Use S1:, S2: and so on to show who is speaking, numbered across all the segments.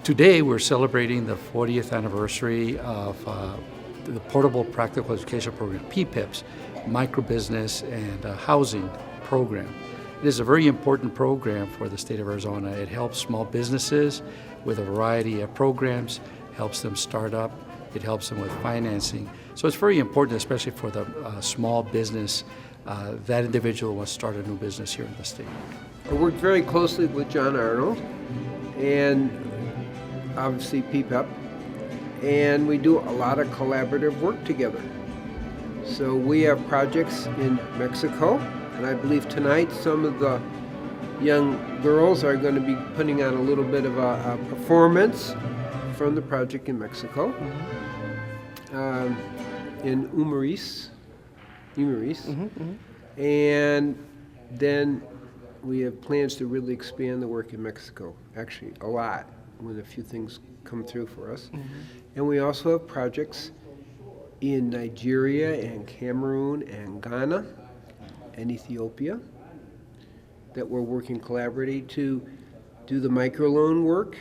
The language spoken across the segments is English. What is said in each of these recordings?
S1: Today we're celebrating the 40th anniversary of the Portable Practical Education Program, PPEPs, Microbusiness and Housing Program. It is a very important program for the state of Arizona. It helps small businesses with a variety of programs, helps them start up, it helps them with financing. So it's very important, especially for the small business, that individual wants to start a new business here in the state.
S2: I worked very closely with John Arnold and obviously PPEP, and we do a lot of collaborative work together. So we have projects in Mexico, and I believe tonight some of the young girls are going to be putting on a little bit of a performance from the project in Mexico, in Umaris. And then we have plans to really expand the work in Mexico, actually a lot, when a few things come through for us. And we also have projects in Nigeria and Cameroon and Ghana and Ethiopia that we're working collaboratively to do the microloan work,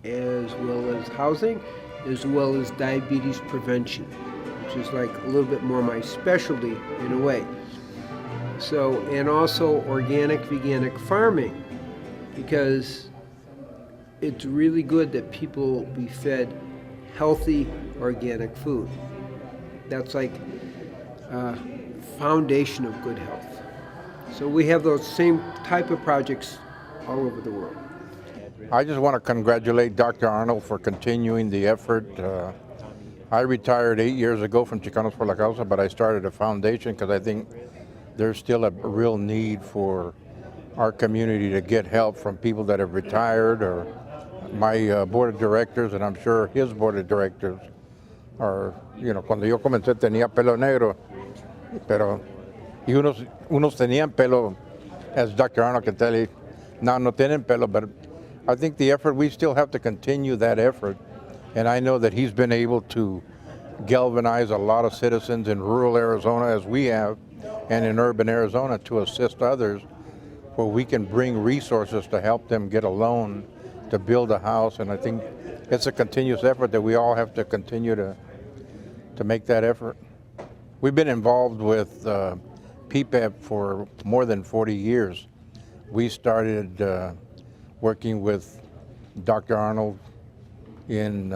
S2: as well as housing, as well as diabetes prevention, which is like a little bit more my specialty in a way. So, and also organic, veganic farming, because it's really good that people be fed healthy, organic food. That's like a foundation of good health. So we have those same type of projects all over the world.
S3: I just want to congratulate Dr. Arnold for continuing the effort. I retired 8 years ago from Chicanos por la Causa, but I started a foundation because I think there's still a real need for our community to get help from people that have retired, or my board of directors, and I'm sure his board of directors are, you know, cuando yo comencé tenía pelo negro, pero y unos tenían pelo, as Dr. Arnold can tell you, now no tienen pelo, but I think the effort, we still have to continue that effort, and I know that he's been able to galvanize a lot of citizens in rural Arizona, as we have, and in urban Arizona, to assist others where we can bring resources to help them get a loan to build a house. And I think it's a continuous effort that we all have to continue to make that effort. We've been involved with PPEP for more than 40 years. We started working with Dr. Arnold in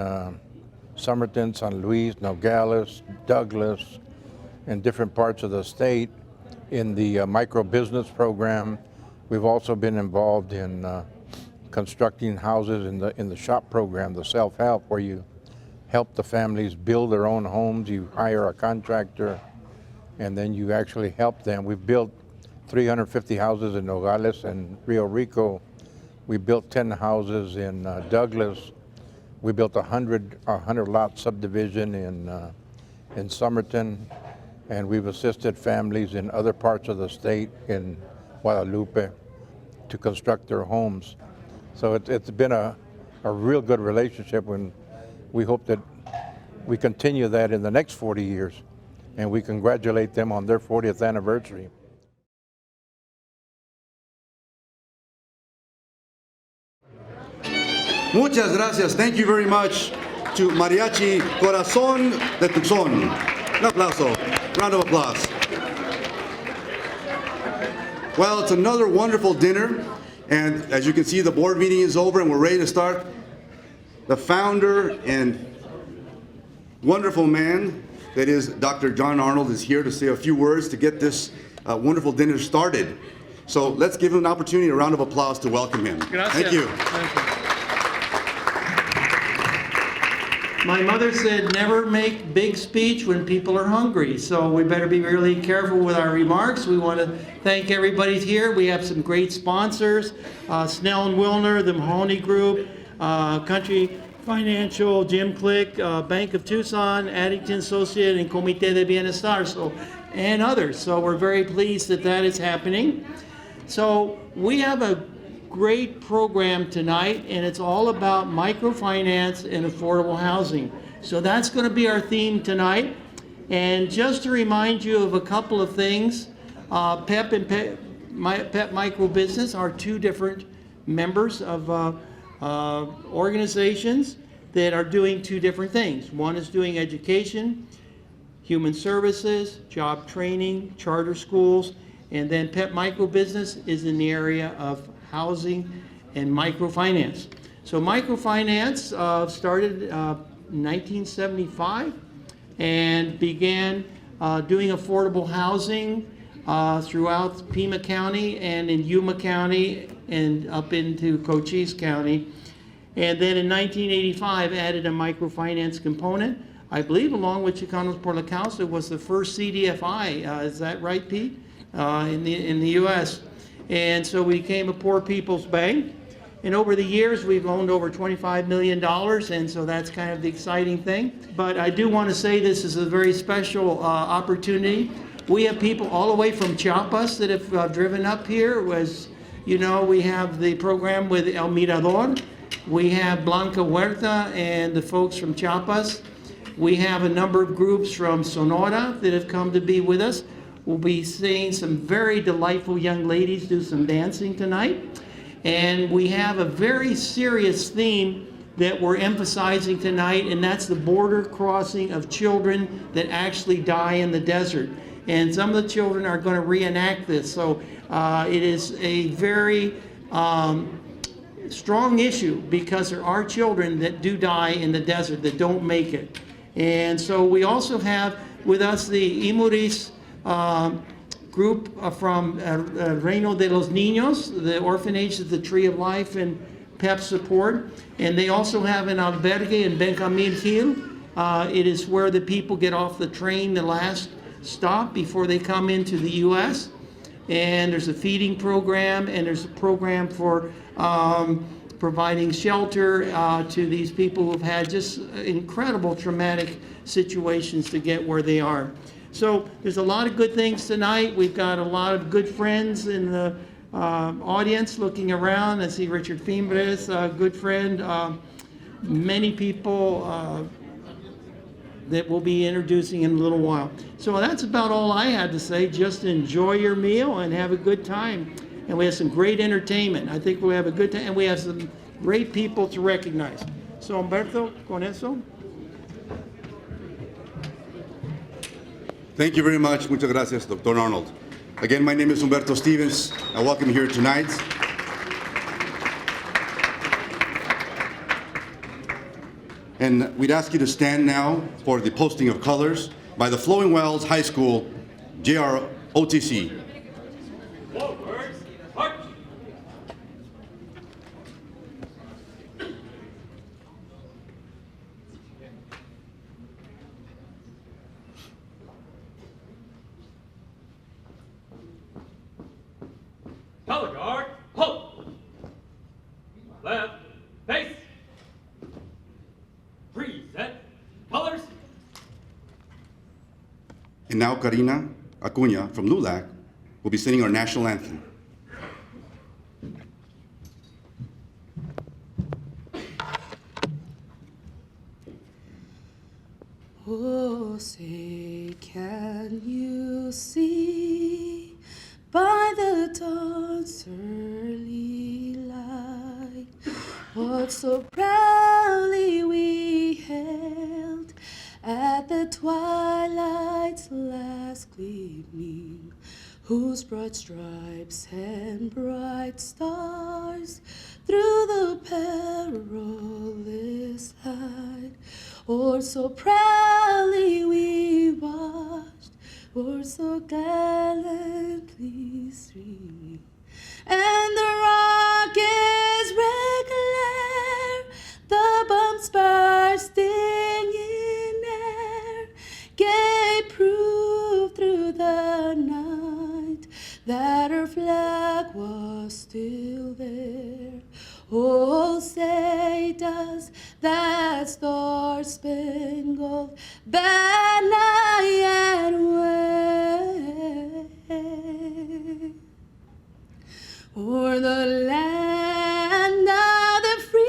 S3: Somerton, San Luis, Nogales, Douglas, and different parts of the state in the micro-business program. We've also been involved in constructing houses in the SHOP program, the self-help, where you help the families build their own homes. You hire a contractor, and then you actually help them. We've built 350 houses in Nogales and Rio Rico. We built 10 houses in Douglas. We built a 100-lot subdivision in Somerton, and we've assisted families in other parts of the state, in Guadalupe, to construct their homes. So it's been a real good relationship, and we hope that we continue that in the next 40 years, and we congratulate them on their 40th anniversary.
S4: Muchas gracias. Thank you very much to Mariachi Corazón de Tucson. Un aplauso. Round of applause. Well, it's another wonderful dinner, and as you can see, the board meeting is over and we're ready to start. The founder and wonderful man that is Dr. John Arnold is here to say a few words to get this wonderful dinner started. So let's give him an opportunity, a round of applause to welcome him.
S5: Gracias.
S4: Thank you.
S5: Thank you. My mother said, never make big speech when people are hungry. So we better be really careful with our remarks. We want to thank everybody here. We have some great sponsors, Snell and Wilner, the Mahoney Group, Country Financial, Jim Click, Bank of Tucson, Addington Associate, and Comité de Bienestar, and others. So we're very pleased that that is happening. So we have a great program tonight, and it's all about microfinance and affordable housing. So that's going to be our theme tonight. And just to remind you of a couple of things, PEP and PEP Microbusiness are two different members of organizations that are doing two different things. One is doing education, human services, job training, charter schools, and then PEP Microbusiness is in the area of housing and microfinance. So microfinance started in 1975 and began doing affordable housing throughout Pima County and in Yuma County and up into Cochise County. And then in 1985 added a microfinance component. I believe along with Chicanos por la Causa was the first CDFI, is that right, Pete? In the U.S. And so we became a poor people's bank. And over the years, we've loaned over $25 million, and so that's kind of the exciting thing. But I do want to say this is a very special opportunity. We have people all the way from Chiapas that have driven up here. As you know, we have the program with El Mirador. We have Blanca Huerta and the folks from Chiapas. We have a number of groups from Sonora that have come to be with us. We'll be seeing some very delightful young ladies do some dancing tonight. And we have a very serious theme that we're emphasizing tonight, and that's the border crossing of children that actually die in the desert. And some of the children are going to reenact this. So it is a very strong issue because there are children that do die in the desert that don't make it. And so we also have with us the Imuris group from Reino de los Niños, the orphanage of the Tree of Life and PEP support. And they also have an albergue in Benjamín Hill. It is where the people get off the train, the last stop before they come into the U.S. And there's a feeding program, and there's a program for providing shelter to these people who've had just incredible traumatic situations to get where they are. So there's a lot of good things tonight. We've got a lot of good friends in the audience looking around. I see Richard Fimbres, a good friend. Many people that we'll be introducing in a little while. So that's about all I had to say. Just enjoy your meal and have a good time. And we have some great entertainment. I think we'll have a good time, and we have some great people to recognize. So Humberto, con eso.
S4: Thank you very much. Muchas gracias, Dr. Arnold. Again, my name is Humberto Stevens. I welcome you here tonight. And we'd ask you to stand now for the posting of colors by the Flowing Wells High School JROTC.
S6: Color guard, halt! Left, face! Present, colors!
S4: And now Karina Acuña from LULAC will be singing our national anthem.
S7: Oh, say, can you see by the dawn's early light what so proudly we hailed at the twilight's last gleaming, whose broad stripes and bright stars through the perilous height, or so proudly we watched, or so gallantly streaming, and the rocket's red glare, the bombs bursting in air, gave proof through the night that our flag was still there. Oh, say does that star-spangled banner yet wave o'er the land of the free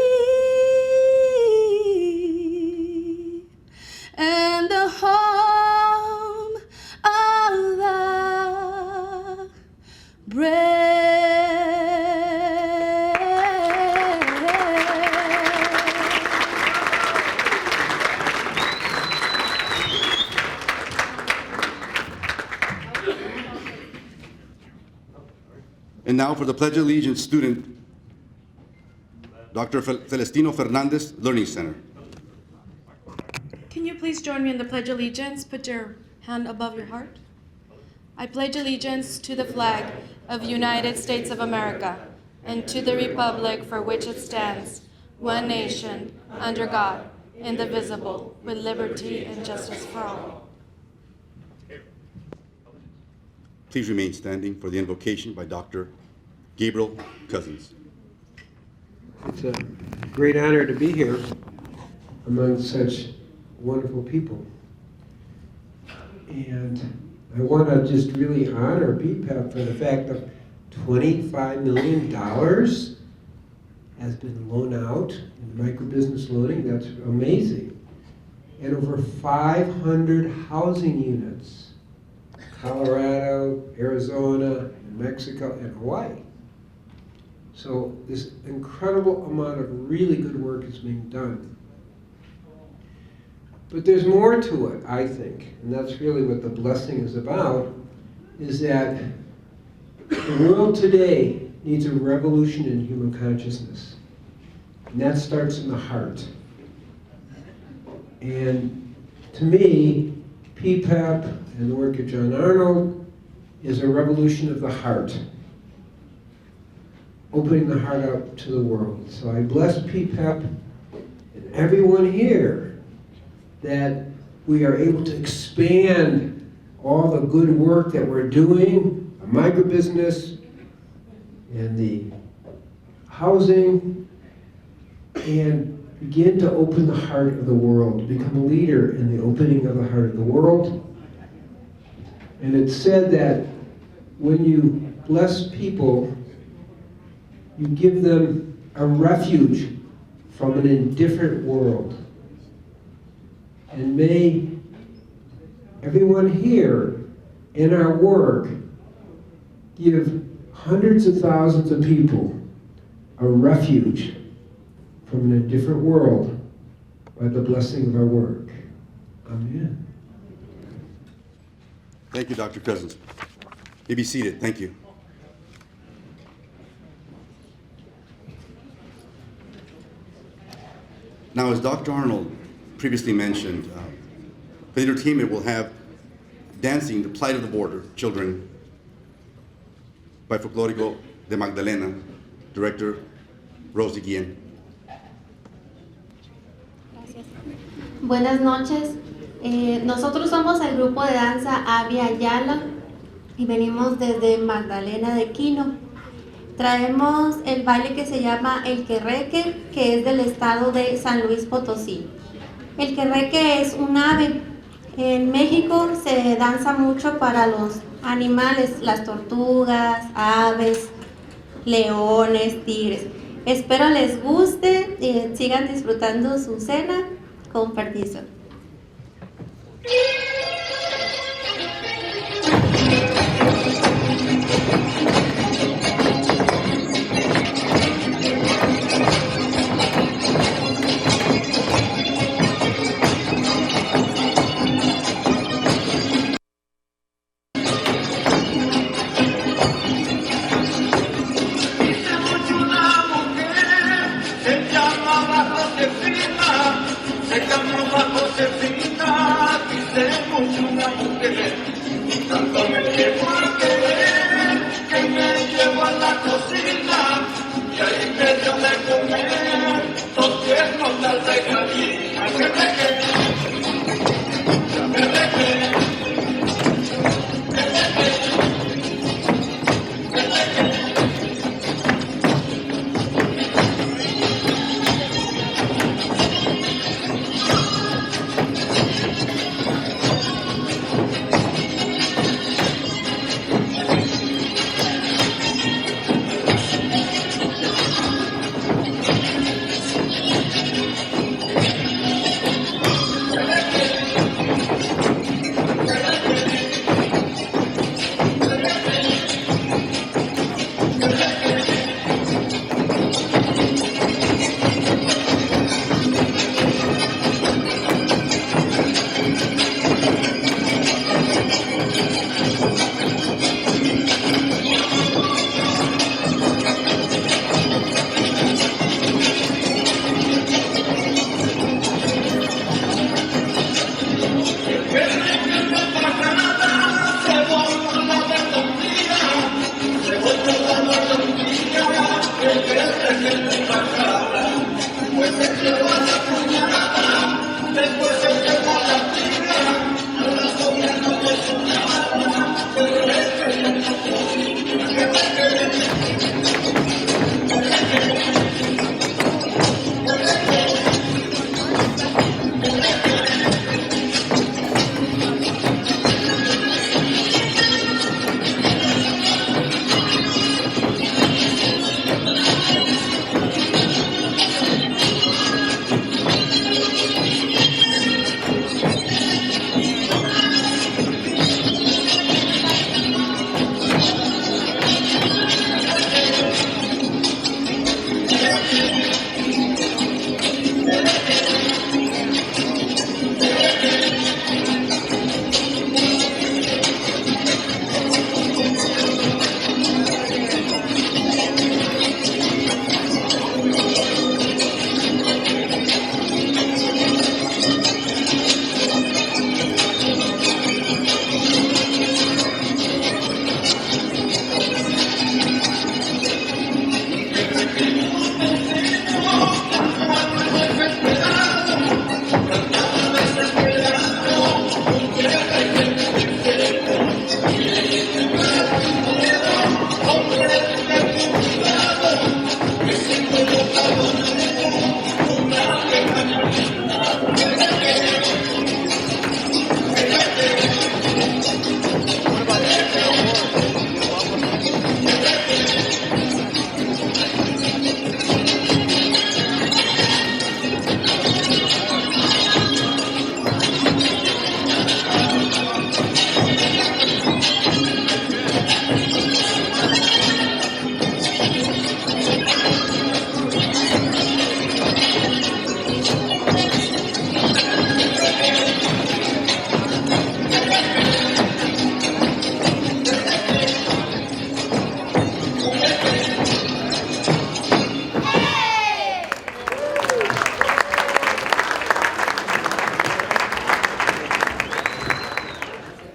S7: and the home of the brave?
S4: And now for the Pledge of Allegiance student, Dr. Celestino Fernandez, Learning Center.
S7: Can you please join me in the Pledge of Allegiance? Put your hand above your heart. I pledge allegiance to the flag of the United States of America and to the republic for which it stands, one nation, under God, indivisible, with liberty and justice for all.
S4: Please remain standing for the invocation by Dr. Gabriel Cousins.
S2: It's a great honor to be here among such wonderful people. And I want to just really honor PPEP for the fact that $25 million has been loaned out in microbusiness loaning. That's amazing. And over 500 housing units, Colorado, Arizona, New Mexico, and Hawaii. So this incredible amount of really good work is being done. But there's more to it, I think, and that's really what the blessing is about, is that the world today needs a revolution in human consciousness. And that starts in the heart. And to me, PPEP and the work of John Arnold is a revolution of the heart, opening the heart up to the world. So I bless PPEP and everyone here that we are able to expand all the good work that we're doing, the microbusiness and the housing, and begin to open the heart of the world, become a leader in the opening of the heart of the world. And it's said that when you bless people, you give them a refuge from an indifferent world. And may everyone here in our work give hundreds of thousands of people a refuge from an indifferent world by the blessing of our work. Amen.
S4: Thank you, Dr. Cousins. You be seated. Thank you. Now, as Dr. Arnold previously mentioned, the entertainment will have Dancing the Plight of the Border Children by Folclórico de Magdalena, director Rosy Guillén.
S8: Buenas noches. Nosotros somos el grupo de danza Avia Ayala y venimos desde Magdalena de Quino. Traemos el baile que se llama el querreque, que es del estado de San Luis Potosí. El querreque es un ave. En México se danza mucho para los animales, las tortugas, aves, leones, tigres. Espero les guste y sigan disfrutando su cena. Con permiso.
S9: Se llama Josefina, dice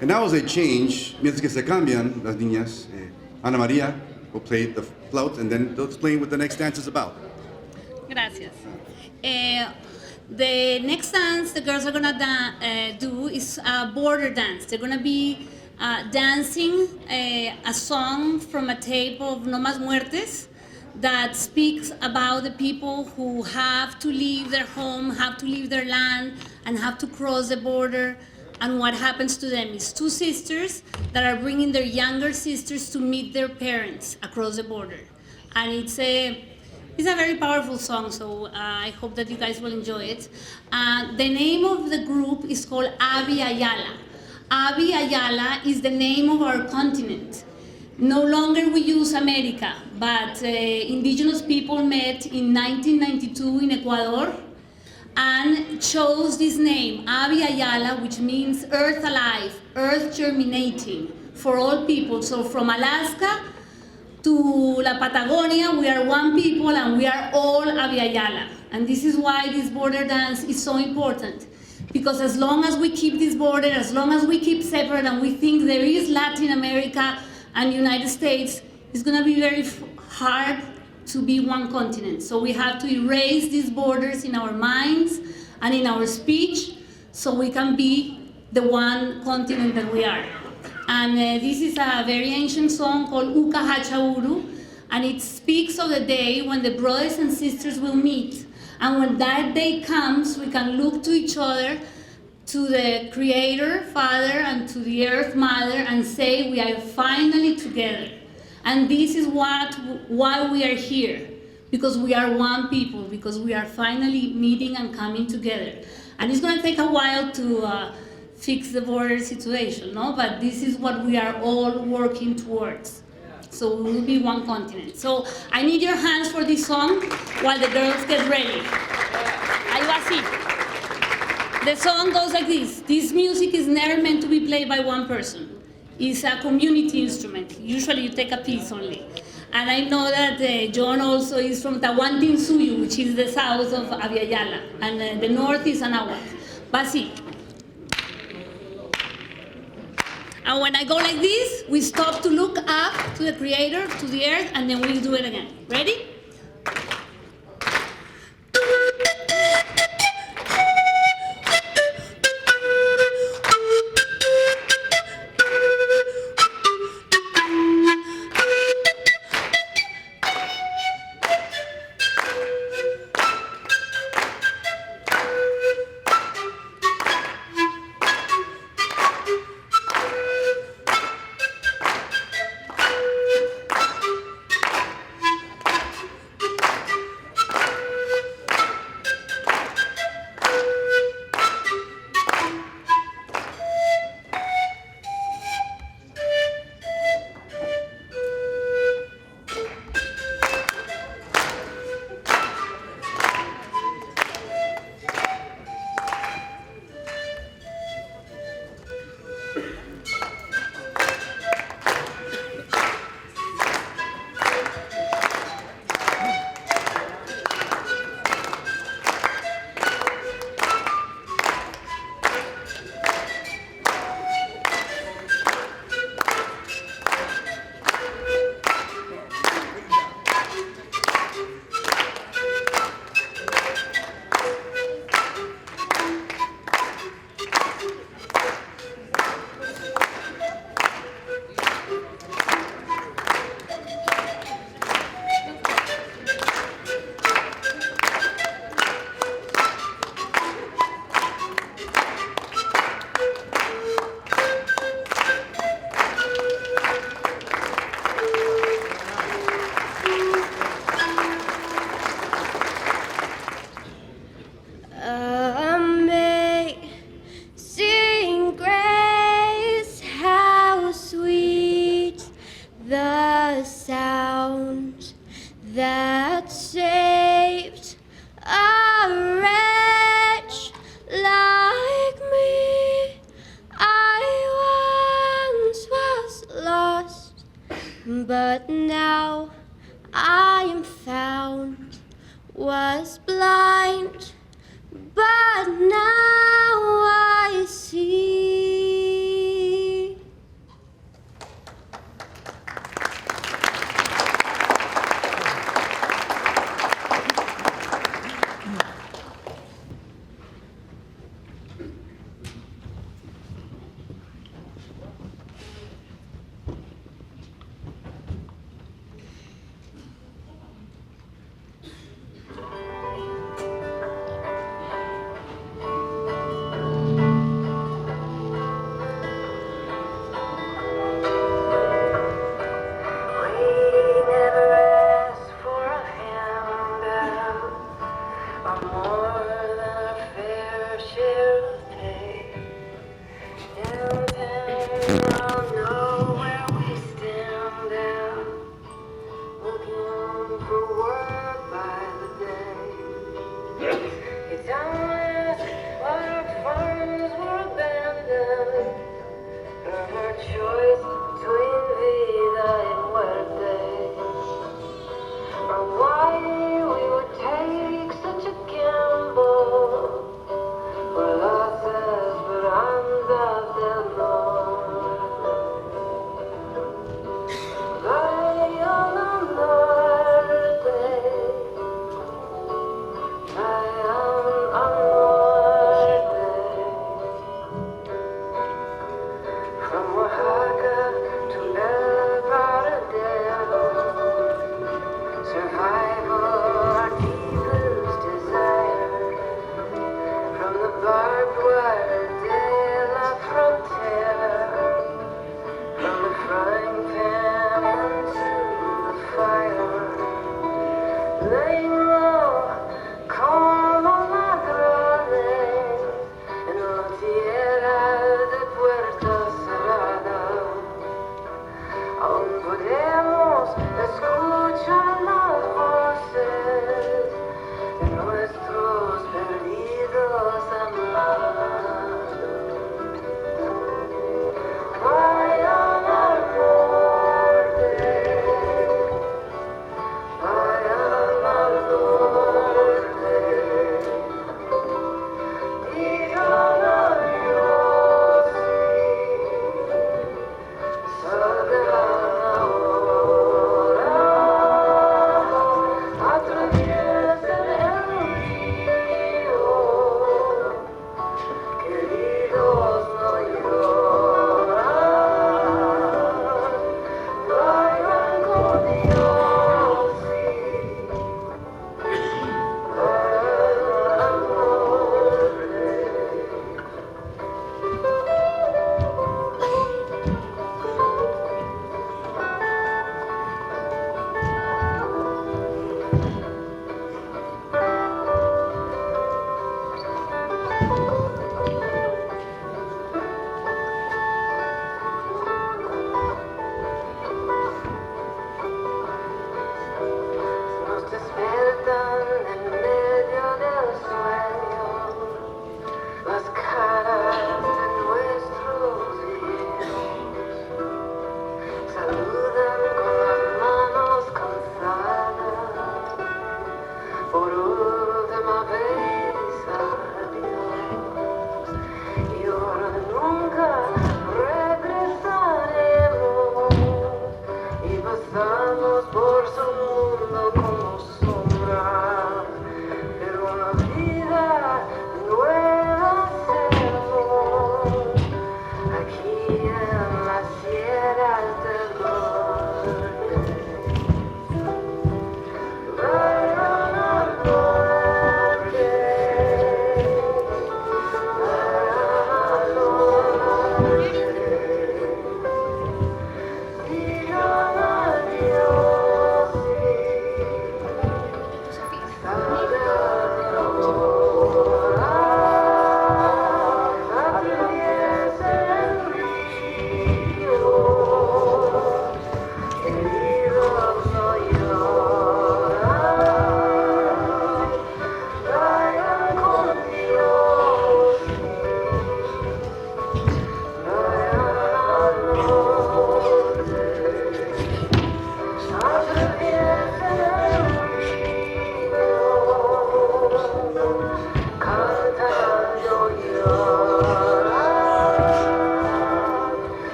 S4: And now as they change, mientras que se cambian las niñas, Ana Maria will play the flout and then they'll explain what the next dance is about.
S9: Gracias. The next dance the girls are gonna do is a border dance. They're gonna be dancing a song from a tape of No Más Muertes that speaks about the people who have to leave their home, have to leave their land, and have to cross the border. And what happens to them is two sisters that are bringing their younger sisters to meet their parents across the border. And it's a very powerful song, so I hope that you guys will enjoy it. The name of the group is called Abya Yala. Abya Yala is the name of our continent. No longer we use America, but indigenous people met in 1992 in Ecuador and chose this name, Abya Yala, which means earth alive, earth germinating, for all people. So from Alaska to La Patagonia, we are one people and we are all Abya Yala. And this is why this border dance is so important. Because as long as we keep this border, as long as we keep separate and we think there is Latin America and United States, it's gonna be very hard to be one continent. So we have to erase these borders in our minds and in our speech so we can be the one continent that we are. And this is a very ancient song called Uka Hachauru, and it speaks of the day when the brothers and sisters will meet. And when that day comes, we can look to each other, to the Creator, Father, and to the Earth Mother, and say we are finally together. And this is why we are here, because we are one people, because we are finally meeting and coming together. And it's going to take a while to fix the border situation, no? But this is what we are all working towards. So we will be one continent. So I need your hands for this song while the girls get ready. Ahí va así. The song goes like this. This music is never meant to be played by one person. It's a community instrument. Usually you take a piece only. And I know that John also is from Tahuantinsuyu, which is the south of Abya Yala, and the north is Anahuac. Basi. And when I go like this, we stop to look up to the Creator, to the earth, and then we do it again. Ready?
S8: was blind, but now I see.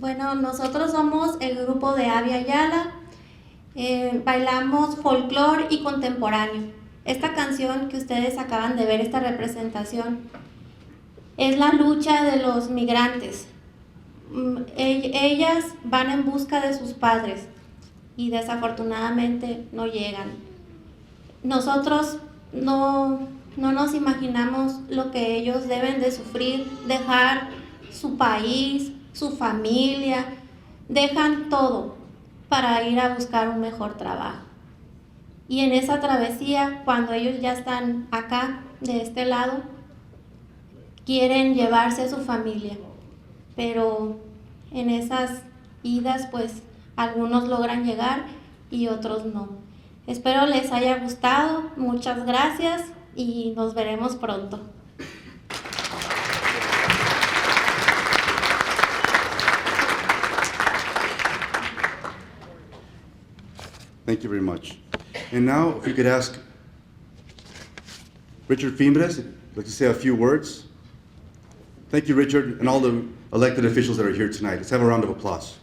S8: Bueno, nosotros somos el grupo de Avia Ayala. Bailamos folclore y contemporáneo. Esta canción que ustedes acaban de ver, esta representación, es la lucha de los migrantes. Ellas van en busca de sus padres y desafortunadamente no llegan. Nosotros no nos imaginamos lo que ellos deben de sufrir, dejar su país, su familia, dejan todo para ir a buscar un mejor trabajo. Y en esa travesía, cuando ellos ya están acá, de este lado, quieren llevarse a su familia, pero en esas idas, pues, algunos logran llegar y otros no. Espero les haya gustado, muchas gracias y nos veremos pronto.
S4: Thank you very much. And now, if you could ask Richard Fimbres, I'd like to say a few words. Thank you, Richard, and all the elected officials that are here tonight. Let's have a round of applause.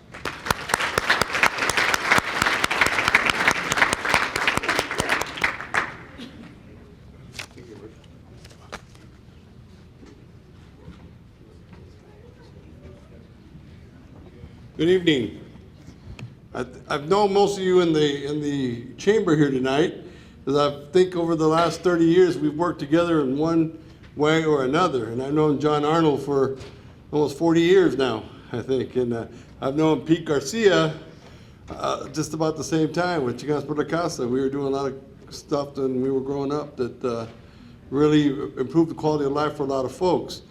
S10: Good evening. I've known most of you in the chamber here tonight, because I think over the last 30 years we've worked together in one way or another. And I've known John Arnold for almost 40 years now, I think. And I've known Pete Garcia just about the same time with Chicanos por la Casa. We were doing a lot of stuff when we were growing up that really improved the quality of life for a lot of folks.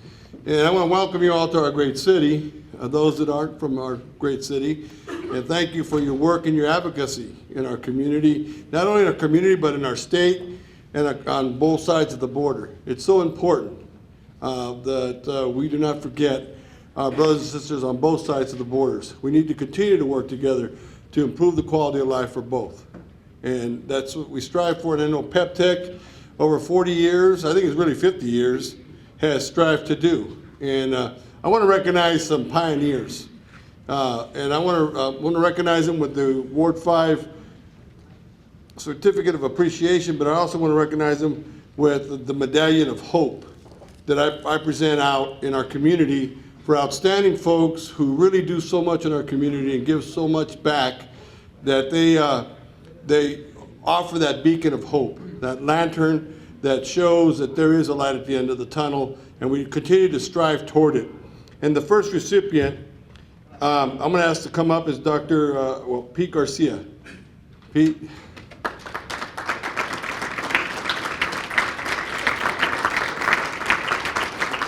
S10: And I want to welcome you all to our great city, those that aren't from our great city, and thank you for your work and your advocacy in our community, not only in our community, but in our state and on both sides of the border. It's so important that we do not forget our brothers and sisters on both sides of the borders. We need to continue to work together to improve the quality of life for both. And that's what we strive for. And I know PepTech, over 40 years, I think it's really 50 years, has strived to do. And I want to recognize some pioneers. And I want to recognize them with the Ward 5 Certificate of Appreciation, but I also want to recognize them with the Medallion of Hope that I present out in our community for outstanding folks who really do so much in our community and give so much back that they offer that beacon of hope, that lantern that shows that there is a light at the end of the tunnel, and we continue to strive toward it. And the first recipient, I'm going to ask to come up is Dr. Pete Garcia. Pete.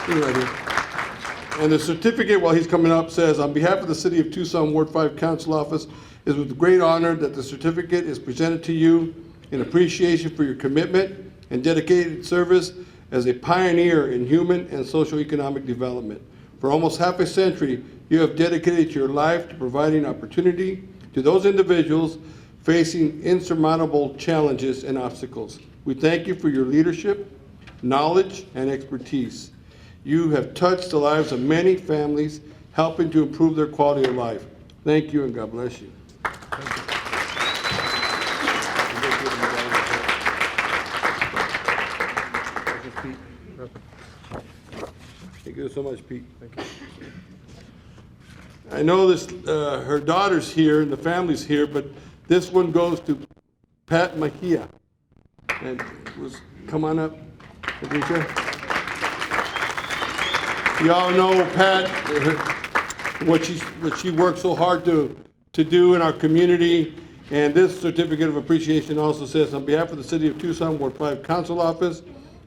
S10: Right here. And the certificate, while he's coming up, says, on behalf of the City of Tucson Ward 5 Council Office, it is with great honor that the certificate is presented to you in appreciation for your commitment and dedicated service as a pioneer in human and socio-economic development. For almost half a century, you have dedicated your life to providing opportunity to those individuals facing insurmountable challenges and obstacles. We thank you for your leadership, knowledge, and expertise. You have touched the lives of many families, helping to improve their quality of life. Thank you, and God bless you. Thank you so much, Pete. Thank you. I know this, her daughter's here and the family's here, but this one goes to Pat Mejia. And come on up, Adisha. You all know Pat, what she worked so hard to do in our community. And this certificate of appreciation also says, on behalf of the City of Tucson Ward 5 Council Office,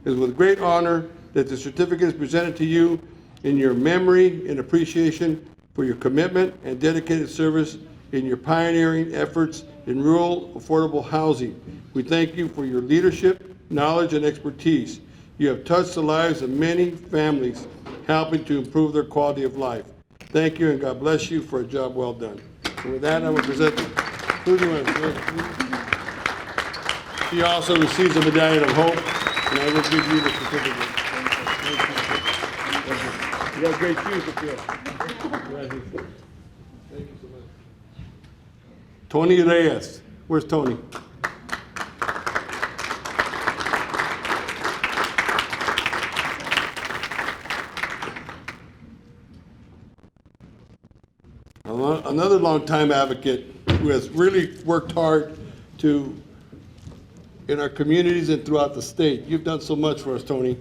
S10: it is with great honor that the certificate is presented to you in your memory and appreciation for your commitment and dedicated service in your pioneering efforts in rural affordable housing. We thank you for your leadership, knowledge, and expertise. You have touched the lives of many families, helping to improve their quality of life. Thank you, and God bless you for a job well done. And with that, I will present who do you want to present? She also receives a Medallion of Hope, and I will give you the certificate. You got great shoes up here. Tony Reyes. Where's Tony? Another longtime advocate who has really worked hard in our communities and throughout the state. You've done so much for us, Tony.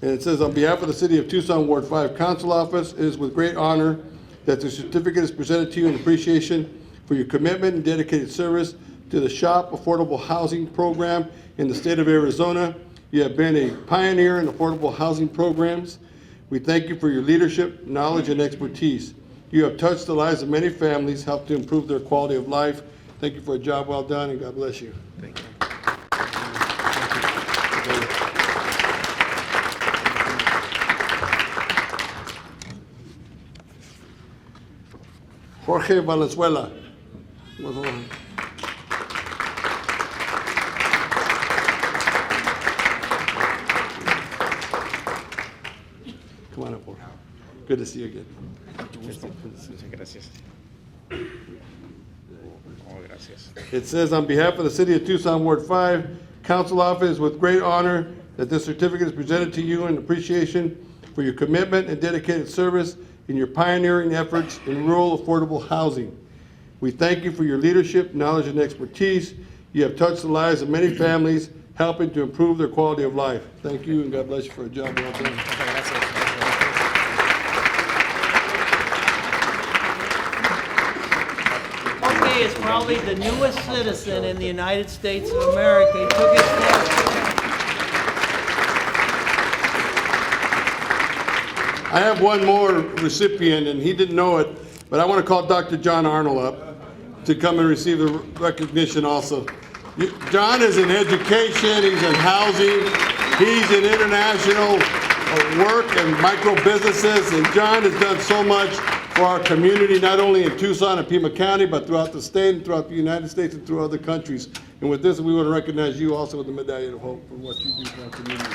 S10: And it says, on behalf of the City of Tucson Ward 5 Council Office, it is with great honor that the certificate is presented to you in appreciation for your commitment and dedicated service to the SHOP Affordable Housing Program in the state of Arizona. You have been a pioneer in affordable housing programs. We thank you for your leadership, knowledge, and expertise. You have touched the lives of many families, helped to improve their quality of life. Thank you for a job well done, and God bless you. Thank you. Jorge Valenzuela. Come on up, Jorge. Good to see you again. It says, on behalf of the City of Tucson Ward 5 Council Office, with great honor that this certificate is presented to you in appreciation for your commitment and dedicated service in your pioneering efforts in rural affordable housing. We thank you for your leadership, knowledge, and expertise. You have touched the lives of many families, helping to improve their quality of life. Thank you, and God bless you for a job well done.
S5: Okay, is probably the newest citizen in the United States of America. He took his test.
S10: I have one more recipient, and he didn't know it, but I want to call Dr. John Arnold up to come and receive the recognition also. John is in education, he's in housing, he's in international work and micro businesses, and John has done so much for our community, not only in Tucson and Pima County, but throughout the state and throughout the United States and through other countries. And with this, we want to recognize you also with the Medallion of Hope for what you do for our community.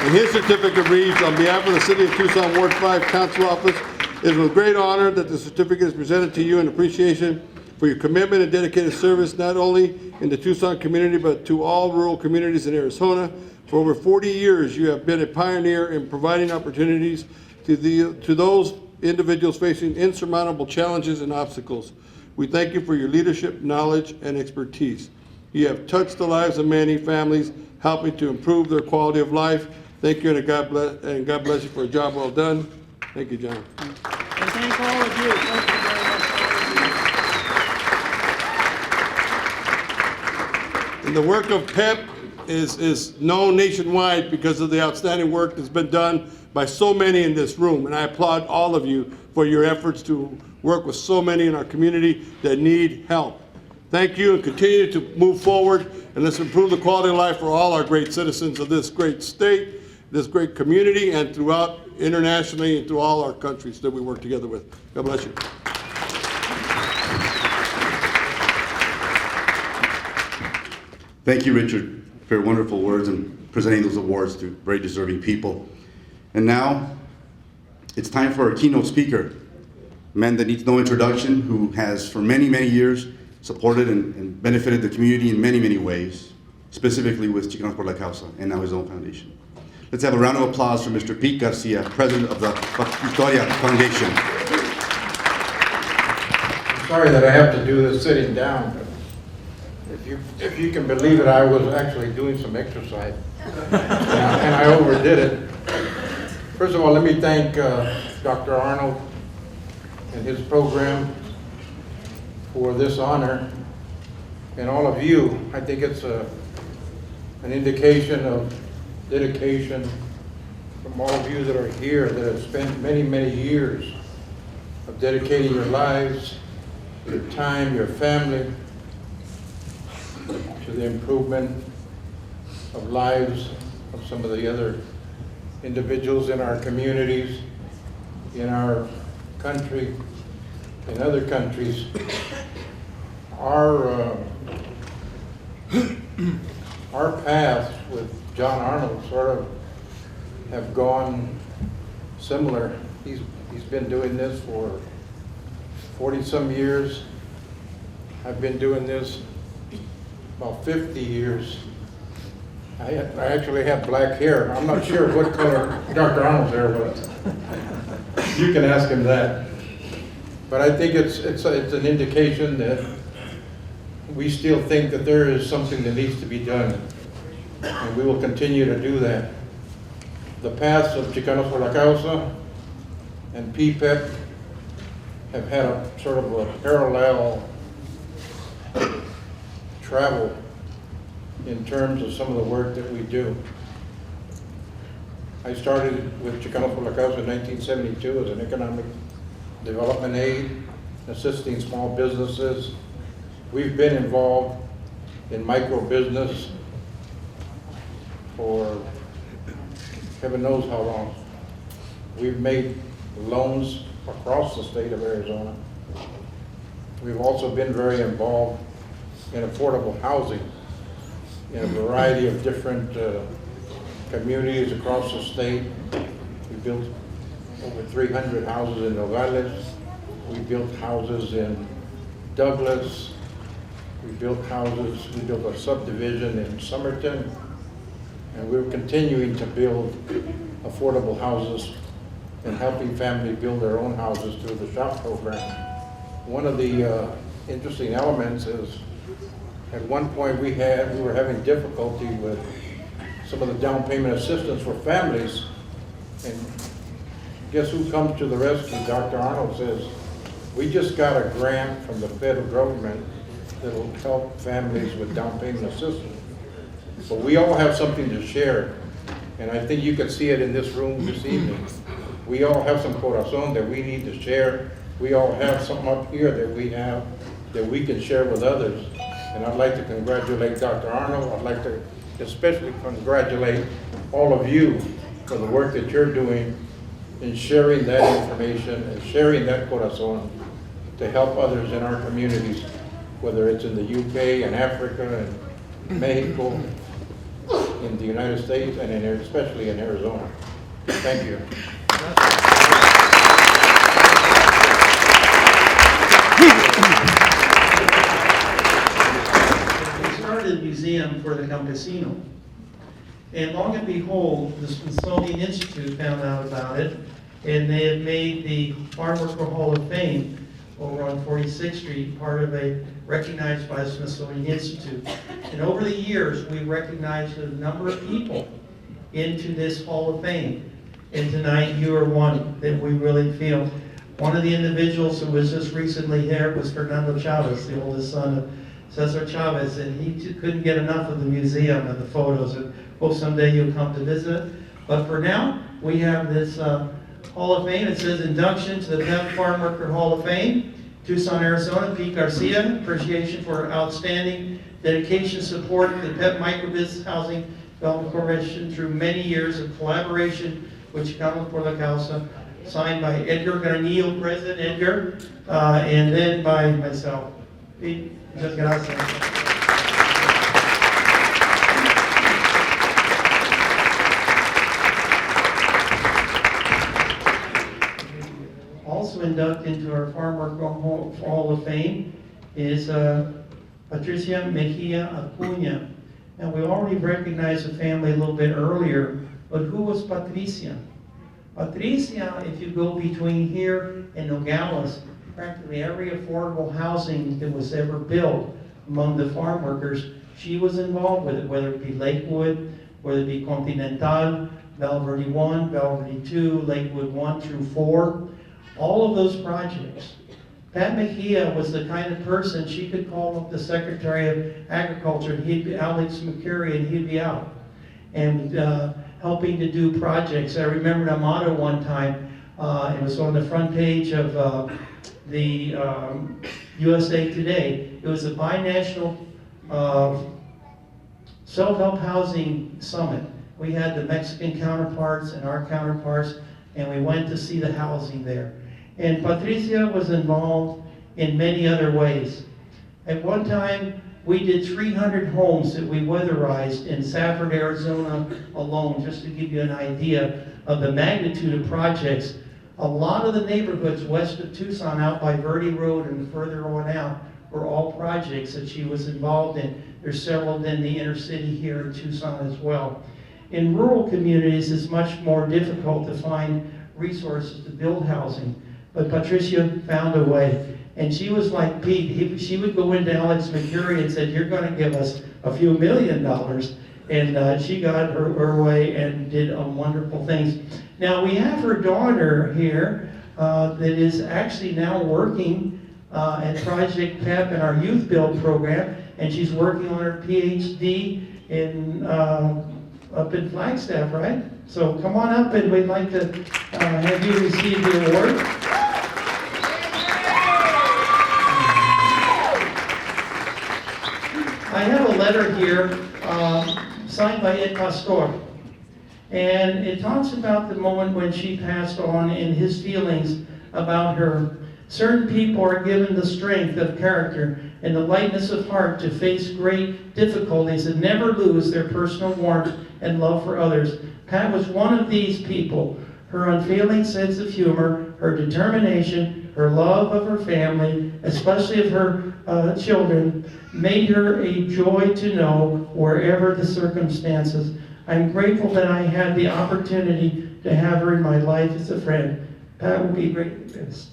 S10: And his certificate reads, on behalf of the City of Tucson Ward 5 Council Office, it is with great honor that the certificate is presented to you in appreciation for your commitment and dedicated service, not only in the Tucson community, but to all rural communities in Arizona. For over 40 years, you have been a pioneer in providing opportunities to those individuals facing insurmountable challenges and obstacles. We thank you for your leadership, knowledge, and expertise. You have touched the lives of many families, helping to improve their quality of life. Thank you, and God bless you for a job well done. Thank you, John.
S5: And thank all of you. Thank you very much.
S10: And the work of PEP is known nationwide because of the outstanding work that's been done by so many in this room. And I applaud all of you for your efforts to work with so many in our community that need help. Thank you, and continue to move forward, and let's improve the quality of life for all our great citizens of this great state, this great community, and throughout internationally and through all our countries that we work together with. God bless you.
S4: Thank you, Richard, for your wonderful words and presenting those awards to very deserving people. And now, it's time for our keynote speaker, a man that needs no introduction, who has for many, many years supported and benefited the community in many, many ways, specifically with Chicanos por la Causa and now his own foundation. Let's have a round of applause for Mr. Pete Garcia, president of the Victoria Foundation.
S3: Sorry that I have to do this sitting down, but if you can believe it, I was actually doing some exercise, and I overdid it. First of all, let me thank Dr. Arnold and his program for this honor, and all of you. I think it's an indication of dedication from all of you that are here, that have spent many, many years of dedicating your lives, your time, your family, to the improvement of lives of some of the other individuals in our communities, in our country, in other countries. Our paths with John Arnold sort of have gone similar. He's been doing this for 40-some years. I've been doing this about 50 years. I actually have black hair. I'm not sure what color Dr. Arnold's hair was. You can ask him that. But I think it's an indication that we still think that there is something that needs to be done, and we will continue to do that. The paths of Chicanos por la Causa and PPEP have had a sort of a parallel travel in terms of some of the work that we do. I started with Chicanos por la Causa in 1972 as an economic development aid, assisting small businesses. We've been involved in microbusiness for heaven knows how long. We've made loans across the state of Arizona. We've also been very involved in affordable housing in a variety of different communities across the state. We built over 300 houses in Nogales. We built houses in Douglas. We built a subdivision in Somerton. And we're continuing to build affordable houses and helping families build their own houses through the SHOP program. One of the interesting elements is at one point we were having difficulty with some of the down payment assistance for families, and guess who comes to the rescue? Dr. Arnold says, we just got a grant from the federal government that will help families with down payment assistance. But we all have something to share, and I think you can see it in this room this evening. We all have some corazon that we need to share. We all have something up here that we have that we can share with others. And I'd like to congratulate Dr. Arnold. I'd like to especially congratulate all of you for the work that you're doing in sharing that information and sharing that corazon to help others in our communities, whether it's in the UK and Africa and Mexico, in the United States, and especially in Arizona. Thank you.
S5: We started a museum for the campesino. And long and behold, the Smithsonian Institute found out about it, and they have made the Farm Worker Hall of Fame over on 46th Street part of a recognized by the Smithsonian Institute. And over the years, we recognized a number of people into this Hall of Fame. And tonight, you are one that we really feel. One of the individuals who was just recently here was Fernando Chavez, the oldest son of Cesar Chavez, and he couldn't get enough of the museum and the photos, and hope someday you'll come to visit. But for now, we have this Hall of Fame. It says induction to the PEP Farm Worker Hall of Fame, Tucson, Arizona, Pete Garcia, appreciation for outstanding dedication, support to the PEP Microbusiness Housing Development Corporation through many years of collaboration with Chicanos por la Causa, signed by Edgar Garnillo, President Edgar, and then by myself. Pete, muchas gracias. Also inducted into our Farm Worker Hall of Fame is Patricia Mejia Acuña. And we already recognized the family a little bit earlier, but who was Patricia? Patricia, if you go between here and Nogales, practically every affordable housing that was ever built among the farm workers, she was involved with it, whether it be Lakewood, whether it be Continental, Val Verde 1, Val Verde 2, Lakewood 1 through 4. All of those projects. Pat Mejia was the kind of person, she could call up the Secretary of Agriculture, and he'd be Alex McCurry, and he'd be out and helping to do projects. I remember a motto one time, it was on the front page of the USA Today. It was a binational self-help housing summit. We had the Mexican counterparts and our counterparts, and we went to see the housing there. And Patricia was involved in many other ways. At one time, we did 300 homes that we weatherized in Safford, Arizona alone, just to give you an idea of the magnitude of projects. A lot of the neighborhoods west of Tucson, out by Verde Road and further on out, were all projects that she was involved in. There's several in the inner city here in Tucson as well. In rural communities, it's much more difficult to find resources to build housing, but Patricia found a way. And she was like Pete. She would go into Alex McCurry and said, "You're going to give us a few $1 million." And she got her way and did wonderful things. Now we have her daughter here that is actually now working at Project PEP in our Youth Build program, and she's working on her PhD in up in Flagstaff, right? So come on up, and we'd like to have you receive the award. I have a letter here signed by Ed Pastor, and it talks about the moment when she passed on and his feelings about her. Certain people are given the strength of character and the lightness of heart to face great difficulties and never lose their personal warmth and love for others. Pat was one of these people. Her unfailing sense of humor, her determination, her love of her family, especially of her children, made her a joy to know wherever the circumstances. I'm grateful that I had the opportunity to have her in my life as a friend. Pat will be greatly missed.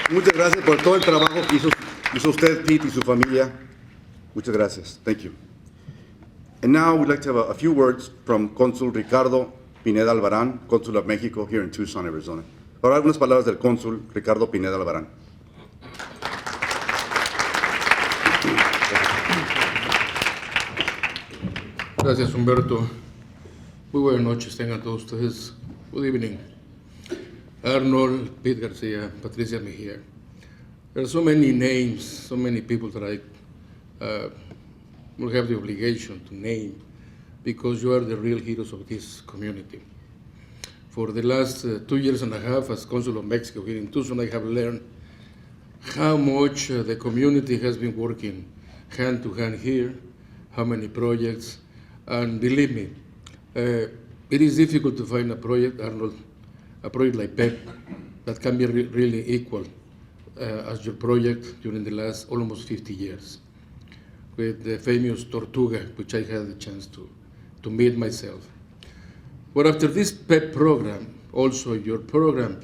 S4: Muchas gracias por todo el trabajo que hizo usted, Pete, y su familia. Muchas gracias. Thank you. And now we'd like to have a few words from Cónsul Ricardo Pineda Albarán, Cónsul of Mexico here in Tucson, Arizona. Ahora algunas palabras del Cónsul Ricardo Pineda Albarán.
S11: Gracias, Humberto. Muy buenas noches, tengan todos ustedes. Good evening. Arnold, Pete Garcia, Patricia Mejia. There are so many names, so many people that I will have the obligation to name because you are the real heroes of this community. For the last 2 years and a half as Consul of Mexico here in Tucson, I have learned how much the community has been working hand to hand here, how many projects, and believe me, it is difficult to find a project, Arnold, a project like PEP that can be really equal as your project during the last almost 50 years with the famous Tortuga, which I had the chance to meet myself. But after this PEP program, also your program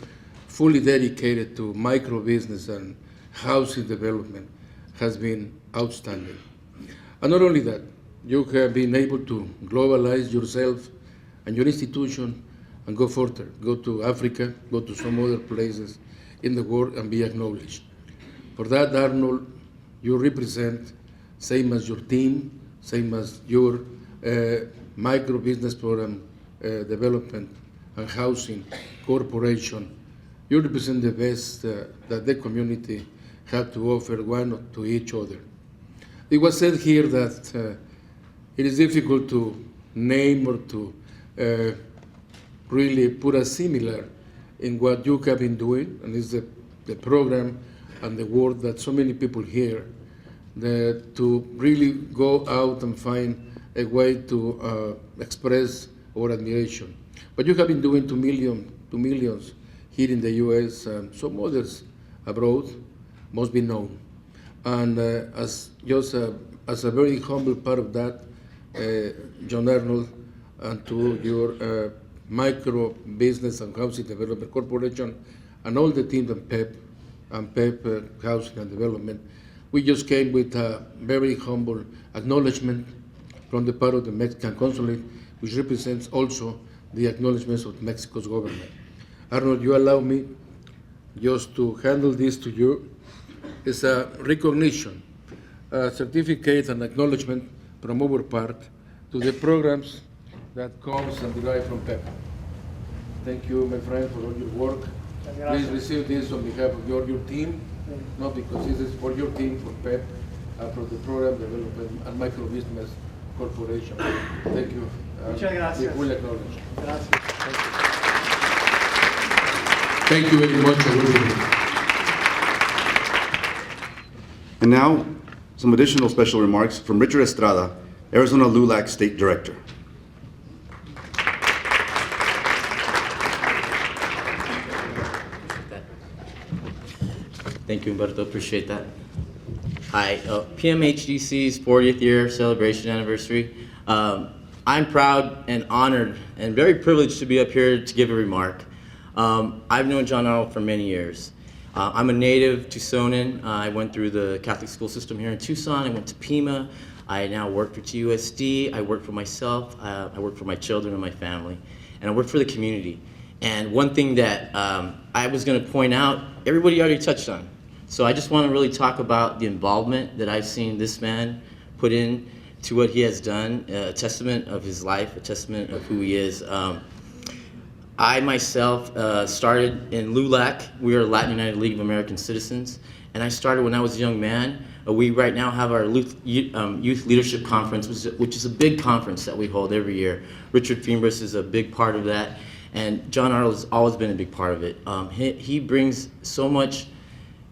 S11: fully dedicated to micro business and housing development has been outstanding. And not only that, you have been able to globalize yourself and your institution and go further, go to Africa, go to some other places in the world and be acknowledged. For that, Arnold, you represent, same as your team, same as your micro business program development and housing corporation, you represent the best that the community had to offer one to each other. It was said here that it is difficult to name or to really put a similar in what you have been doing, and it's the program and the work that so many people here, that to really go out and find a way to express our admiration. But you have been doing to millions here in the U.S. and some others abroad must be known. And as a very humble part of that, John Arnold, and to your micro business and housing development corporation and all the teams at PEP and PEP Housing and Development, we just came with a very humble acknowledgement from the part of the Mexican consulate, which represents also the acknowledgements of Mexico's government. Arnold, you allow me just to handle this to you. It's a recognition, a certificate and acknowledgement from our part to the programs that comes and derive from PEP. Thank you, my friend, for all your work. Please receive this on behalf of your team, not because this is for your team, for PEP, for the Program Development and Micro Business Corporation. Thank you.
S5: Muchas gracias.
S11: We will acknowledge.
S5: Gracias.
S11: Thank you very much, everybody.
S4: And now, some additional special remarks from Richard Estrada, Arizona LULAC State Director.
S12: Thank you, Humberto. Appreciate that. Hi, PMHDC's 40th year celebration anniversary. I'm proud and honored and very privileged to be up here to give a remark. I've known John Arnold for many years. I'm a native Tucsonan. I went through the Catholic school system here in Tucson. I went to PIMA. I now work for TUSD. I work for myself. I work for my children and my family. And I work for the community. And one thing that I was going to point out, everybody already touched on. So I just want to really talk about the involvement that I've seen this man put in to what he has done, a testament of his life, a testament of who he is. I myself started in LULAC. We are Latin United League of American Citizens, and I started when I was a young man. We right now have our Youth Leadership Conference, which is a big conference that we hold every year. Richard Fiembres is a big part of that, and John Arnold has always been a big part of it. He brings so much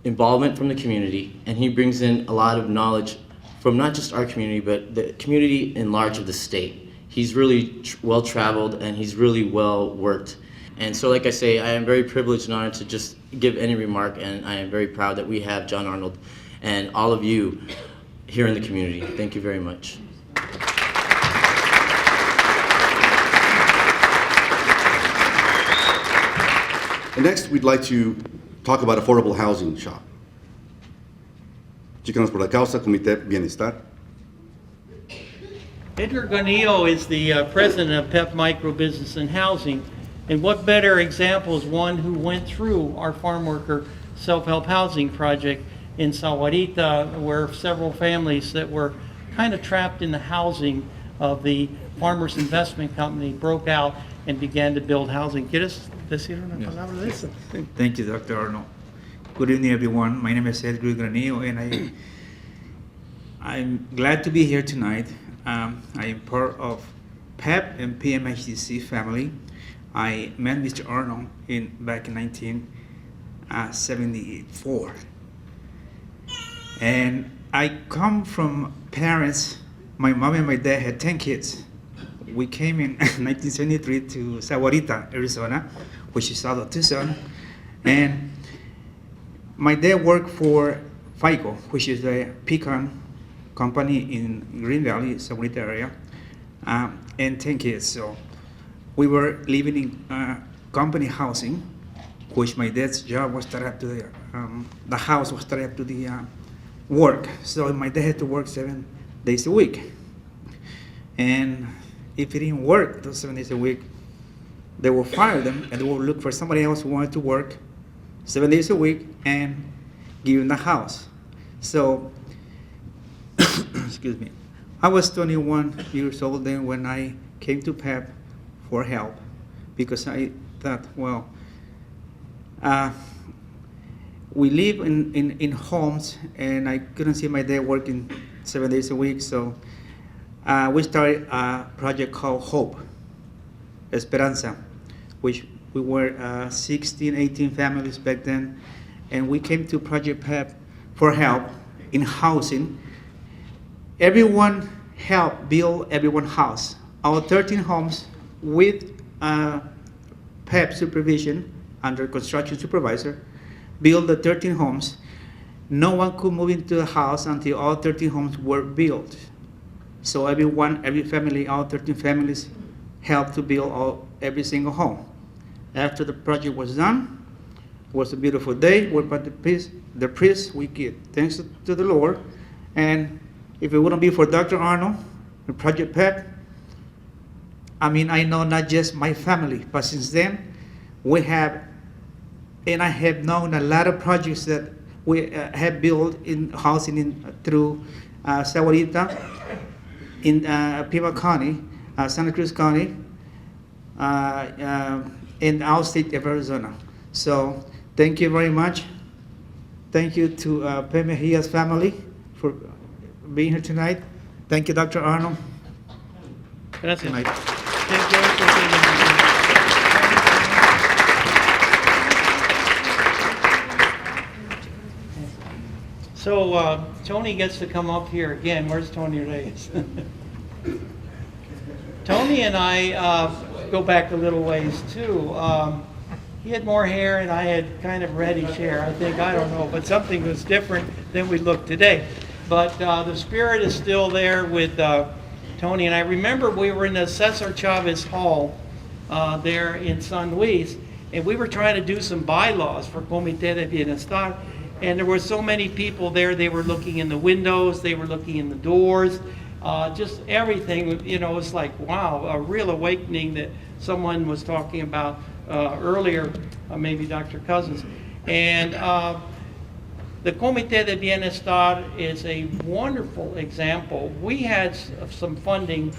S12: involvement from the community, and he brings in a lot of knowledge from not just our community, but the community in large of the state. He's really well-traveled, and he's really well-worked. And so, like I say, I am very privileged and honored to just give any remark, and I am very proud that we have John Arnold and all of you here in the community. Thank you very much.
S4: And next, we'd like to talk about affordable housing shop. Chicanos por la Causa, Comité Bienestar.
S5: Edgar Ganillo is the president of PEP Microbusiness and Housing. And what better example is one who went through our farm worker self-help housing project in Sahuarita, where several families that were kind of trapped in the housing of the Farmers Investment Company broke out and began to build housing. ¿Quieres decir una palabra de eso?
S13: Thank you, Dr. Arnold. Good evening, everyone. My name is Edgar Granillo, and I'm glad to be here tonight. I am part of PEP and PMHDC family. I met Mr. Arnold back in 1974. And I come from parents, my mom and my dad had 10 kids. We came in 1973 to Sahuarita, Arizona, which is south of Tucson. And my dad worked for FICO, which is a pecan company in Green Valley, Sahuarita area, and 10 kids. So we were living in company housing, which my dad's job was tied up to the house was tied up to the work. So my dad had to work 7 days a week. And if he didn't work those 7 days a week, they will fire them and they will look for somebody else who wanted to work 7 days a week and give him the house. So, excuse me, I was 21 years old then when I came to PEP for help, because I thought, well, we live in homes and I couldn't see my dad working 7 days a week, so we started a project called Hope, Esperanza, which we were 16, 18 families back then, and we came to Project PEP for help in housing. Everyone helped build everyone's house. Our 13 homes with PEP supervision under construction supervisor, built the 13 homes. No one could move into the house until all 13 homes were built. So every family, all 13 families helped to build every single home. After the project was done, it was a beautiful day. We're by the priest, we give thanks to the Lord. And if it wouldn't be for Dr. Arnold and Project PEP, I mean, I know not just my family, but since then, we have, and I have known a lot of projects that we have built in housing through Sahuarita, in Pima County, Santa Cruz County, in our state of Arizona. So thank you very much. Thank you to PMHDC's family for being here tonight. Thank you, Dr. Arnold.
S5: Gracias.
S13: Thank
S5: So Tony gets to come up here again. Where's Tony Reyes? Tony and I go back a little ways too. He had more hair and I had kind of reddish hair, I think, I don't know, but something was different than we look today. But the spirit is still there with Tony. And I remember we were in the Cesar Chavez Hall there in San Luis, and we were trying to do some bylaws for Comité de Bienestar. And there were so many people there. They were looking in the windows, they were looking in the doors, just everything. You know, it's like, wow, a real awakening that someone was talking about earlier, maybe Dr. Cousins. And the Comité de Bienestar is a wonderful example. We had some funding,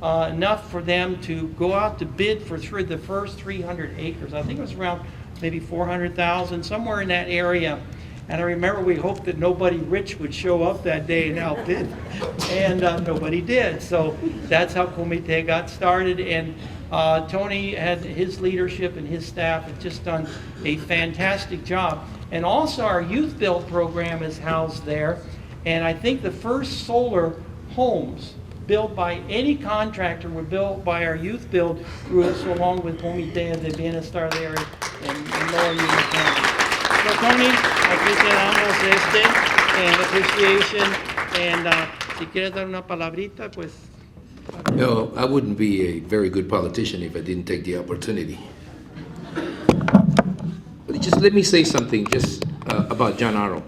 S5: enough for them to go out to bid for the first 300 acres. I think it was around maybe 400,000, somewhere in that area. And I remember we hoped that nobody rich would show up that day and outbid, and nobody did. So that's how Comité got started. And Tony had his leadership and his staff have just done a fantastic job. And also our youth build program is housed there. And I think the first solar homes built by any contractor were built by our youth build groups along with Comité de Bienestar there in Lower Yuma County. So Tony, aquí te damos en appreciation, and si quieres dar una palabrita, pues.
S11: No, I wouldn't be a very good politician if I didn't take the opportunity. But just let me say something just about John Arnold.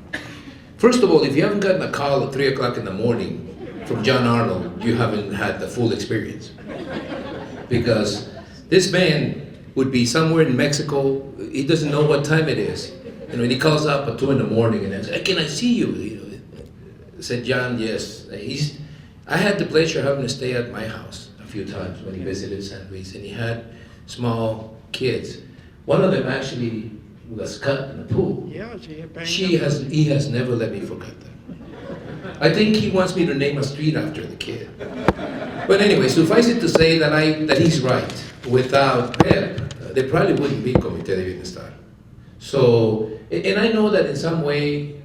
S11: First of all, if you haven't gotten a call at 3 o'clock in the morning from John Arnold, you haven't had the full experience. Because this man would be somewhere in Mexico, he doesn't know what time it is. You know, and he calls up at 2 in the morning and says, hey, can I see you? You know, I said, John, yes. I had the pleasure of having to stay at my house a few times when he visited San Luis, and he had small kids. One of them actually was cut in the pool.
S5: Yeah,
S11: He has never let me forget that. I think he wants me to name a street after the kid. But anyway, suffice it to say that he's right. Without PEP, there probably wouldn't be Comité de Bienestar. So, and I know that in some way,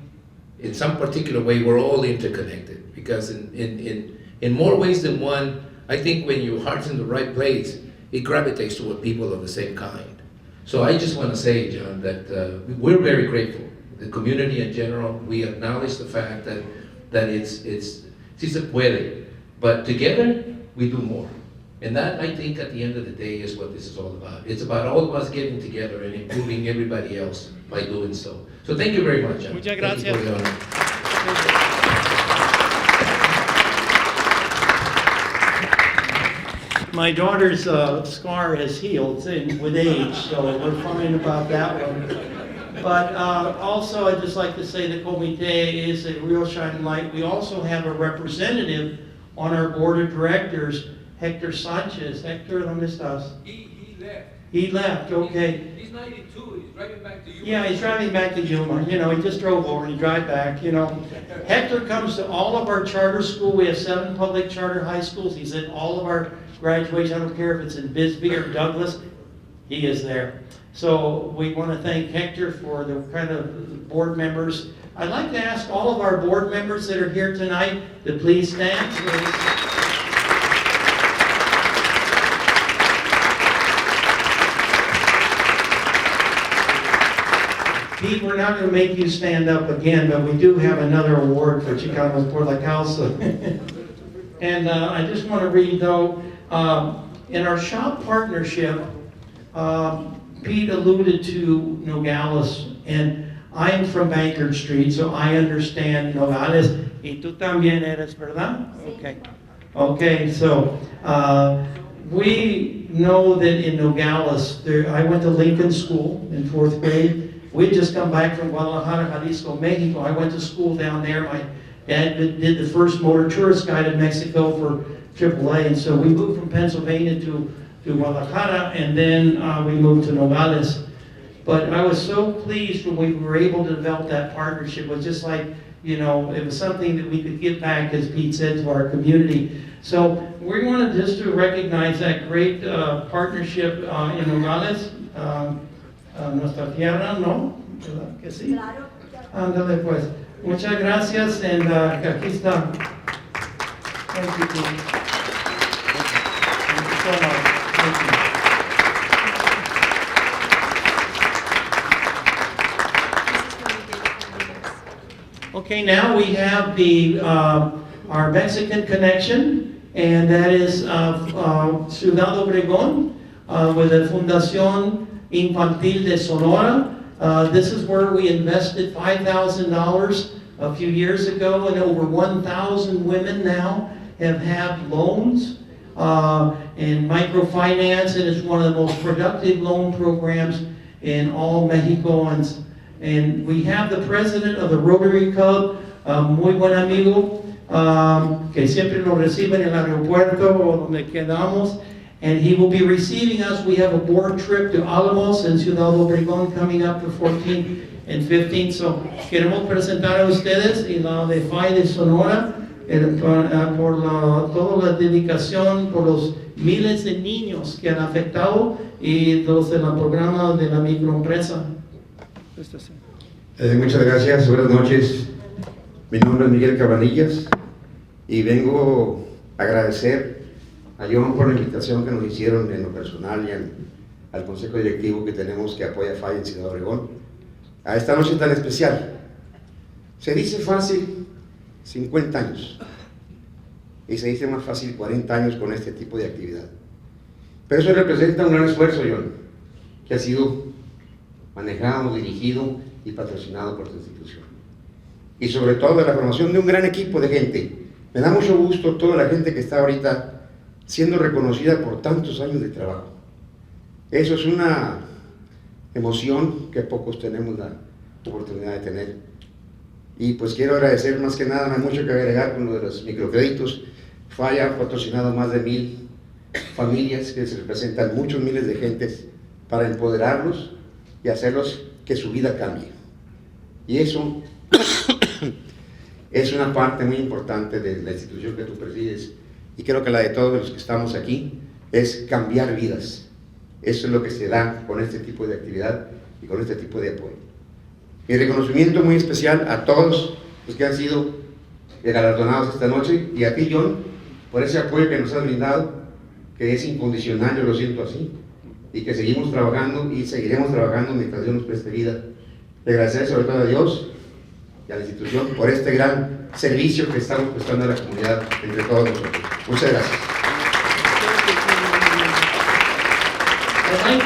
S11: in some particular way, we're all interconnected, because in more ways than one, I think when your heart's in the right place, it gravitates toward people of the same kind. So I just want to say, John, that we're very grateful. The community in general, we acknowledge the fact that it's se puede, but together we do more. And that, I think, at the end of the day, is what this is all about. It's about all of us getting together and improving everybody else by doing so. So thank you very much, John.
S5: Muchas gracias. My daughter's scar has healed with age, so we're fine about that one. But also, I'd just like to say the Comité is a real shining light. We also have a representative on our board of directors, Hector Sanchez. Hector, ¿dónde estás?
S11: He left.
S5: He left, okay.
S11: He's 92, he's driving back to Yuma.
S5: Yeah, he's driving back to Yuma. You know, he just drove over and he drive back, you know. Hector comes to all of our charter school. We have 7 public charter high schools. He's at all of our graduation. I don't care if it's in Bisbee or Douglas, he is there. So we want to thank Hector for the kind of board members. I'd like to ask all of our board members that are here tonight to please stand. Pete, we're not going to make you stand up again, but we do have another award for Chicanos por la Causa. And I just want to read, though, in our shop partnership, Pete alluded to Nogales, and I'm from Bankard Street, so I understand Nogales. Y tú también eres, ¿verdad? Okay. Okay, so we know that in Nogales, I went to Lincoln School in 4th grade. We'd just come back from Guadalajara, Jalisco, Mexico. I went to school down there. My dad did the first motor tourist guide in Mexico for AAA, and so we moved from Pennsylvania to Guadalajara, and then we moved to Nogales. But I was so pleased when we were able to develop that partnership. It was just like, you know, it was something that we could give back, as Pete said, to our community. So we wanted just to recognize that great partnership in Nogales. Nuestra tierra, ¿no? ¿Verdad que sí? Ándale pues. Muchas gracias, and aquí está. Thank you, Dean. Thank you so much. Thank you. Okay, now we have our Mexican connection, and that is Ciudad Obregón with the Fundación Infantil de Sonora. This is where we invested $5,000 a few years ago, and over 1,000 women now have had loans and microfinance, and it's one of the most productive loan programs in all Mexico. And we have the president of the Rotary Club, muy buen amigo, que siempre nos recibe en el aeropuerto o donde quedamos, and he will be receiving us. We have a board trip to Alamos and Ciudad Obregón coming up the 14th and 15th. So queremos presentar a ustedes y la de FAI de Sonora por toda la dedicación, por los miles de niños que han afectado y los del programa de la microempresa.
S14: Muchas gracias, buenas noches. Mi nombre es Miguel Cabanillas y vengo a agradecer a John por la invitación que nos hicieron en lo personal y al consejo directivo que tenemos que apoya FAI en Ciudad Obregón a esta noche tan especial. Se dice fácil 50 años y se dice más fácil 40 años con este tipo de actividad. Pero eso representa un gran esfuerzo, John, que ha sido manejado, dirigido y patrocinado por tu institución. Y sobre todo de la formación de un gran equipo de gente. Me da mucho gusto toda la gente que está ahorita siendo reconocida por tantos años de trabajo. Eso es una emoción que pocos tenemos la oportunidad de tener. Y pues quiero agradecer más que nada, no hay mucho que agregar con lo de los microcréditos. FAI ha patrocinado más de 1,000 familias que se representan muchos miles de gentes para empoderarlos y hacerlos que su vida cambie. Y eso es una parte muy importante de la institución que tú presides, y creo que la de todos los que estamos aquí, es cambiar vidas. Eso es lo que se da con este tipo de actividad y con este tipo de apoyo. Mi reconocimiento muy especial a todos los que han sido galardonados esta noche, y a ti, John, por ese apoyo que nos has brindado, que es incondicional, yo lo siento así, y que seguimos trabajando y seguiremos trabajando mientras Dios nos preste vida. Le agradecer sobre todo a Dios y a la institución por este gran servicio que estamos prestando a la comunidad entre todos nosotros. Muchas gracias.
S5: Thank